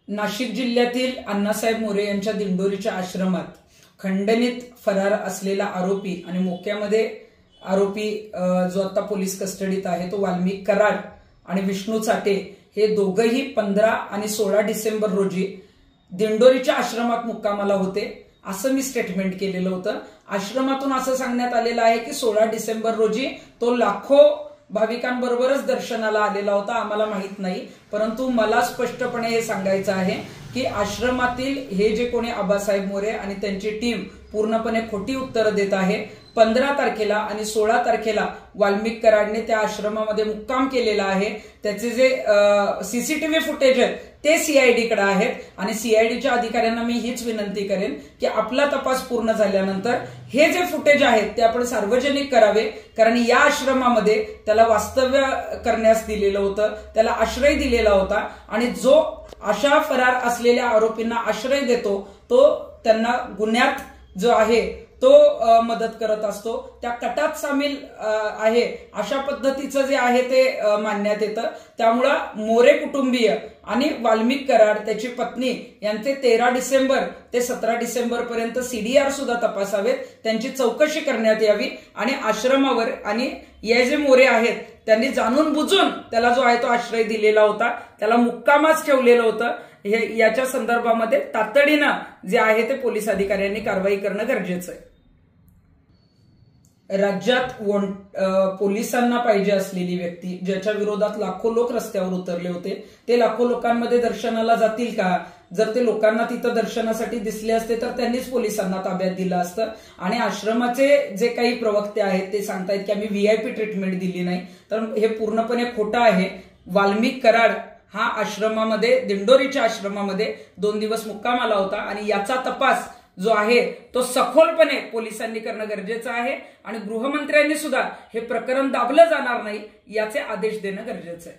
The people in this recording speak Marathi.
नाशिक जिल्ह्यातील अण्णासाहेब मोरे यांच्या दिंडोरीच्या आश्रमात खंडणीत फरार असलेला आरोपी आणि मोक्यामध्ये आरोपी जो आता पोलीस कस्टडीत आहे तो वाल्मिक कराड आणि विष्णू चाटे हे दोघंही 15 आणि 16 डिसेंबर रोजी दिंडोरीच्या आश्रमात मुक्कामाला होते असं मी स्टेटमेंट केलेलं होतं। आश्रमातून असं सांगण्यात आलेलं आहे की 16 डिसेंबर रोजी तो लाखो भाविकांबरोबरच दर्शनाला आलेला होता, आम्हाला माहित नाही, परंतु मला स्पष्टपणे हे सांगायचं आहे की आश्रमातील हे जे कोणी आबासाहेब मोरे आणि त्यांची टीम पूर्णपणे खोटी उत्तरं देत आहे। 15 तारखेला आणि 16 तारखेला वाल्मिक कराडने त्या आश्रमामध्ये मुक्काम केलेला आहे। त्याचे जे सीसीटीव्ही फुटेज आहे ते सीआयडी कडे आहेत आणि सीआयडीच्या अधिकाऱ्यांना मी हीच विनंती करेन की आपला तपास पूर्ण झाल्यानंतर हे जे फुटेज आहेत ते आपण सार्वजनिक करावे, कारण या आश्रमामध्ये त्याला वास्तव्य करण्यास दिलेलं होतं, त्याला आश्रय दिलेला होता आणि जो अशा फरार असलेल्या आरोपींना आश्रय देतो तो त्यांना गुन्ह्यात जो आहे तो मदत करत असतो, त्या कटात सामील आहे अशा पद्धतीचं जे आहे ते मानण्यात येतं। त्यामुळं मोरे कुटुंबीय आणि वाल्मिक कराड त्याची पत्नी यांचे 13 डिसेंबर ते 17 डिसेंबर पर्यंत सीडीआर सुद्धा तपासावेत, त्यांची चौकशी करण्यात यावी आणि आश्रमावर आणि हे जे मोरे आहेत त्यांनी जाणून बुजून त्याला जो आहे तो आश्रय दिलेला होता, त्याला मुक्कामाच ठेवलेलं होतं, याच्या संदर्भामध्ये तातडीनं जे आहे ते पोलीस अधिकाऱ्यांनी कारवाई करणं गरजेचं आहे। राज्यात पोलिसांना पाहिजे असलेली व्यक्ती ज्याच्या विरोधात लाखो लोक रस्त्यावर उतरले होते ते लाखो लोकांमध्ये दर्शनाला जातील का? जर ते लोकांना तिथं दर्शनासाठी दिसले असते तर त्यांनीच पोलिसांना ताब्यात दिलं असतं। आणि आश्रमाचे जे काही प्रवक्ते आहेत ते सांगतायत की आम्ही व्हीआयपी ट्रीटमेंट दिली नाही, तर हे पूर्णपणे खोटं आहे। वाल्मिक कराड हा आश्रमामध्ये दिंडोरीच्या आश्रमामध्ये 2 दिवस मुक्कामाला होता आणि याचा तपास जो आहे तो सखोलपणे पोलिसांनी करणं गरजेचं आहे आणि गृहमंत्र्यांनी सुद्धा हे प्रकरण दाबलं जाणार नाही याचे आदेश देणं गरजेचं आहे।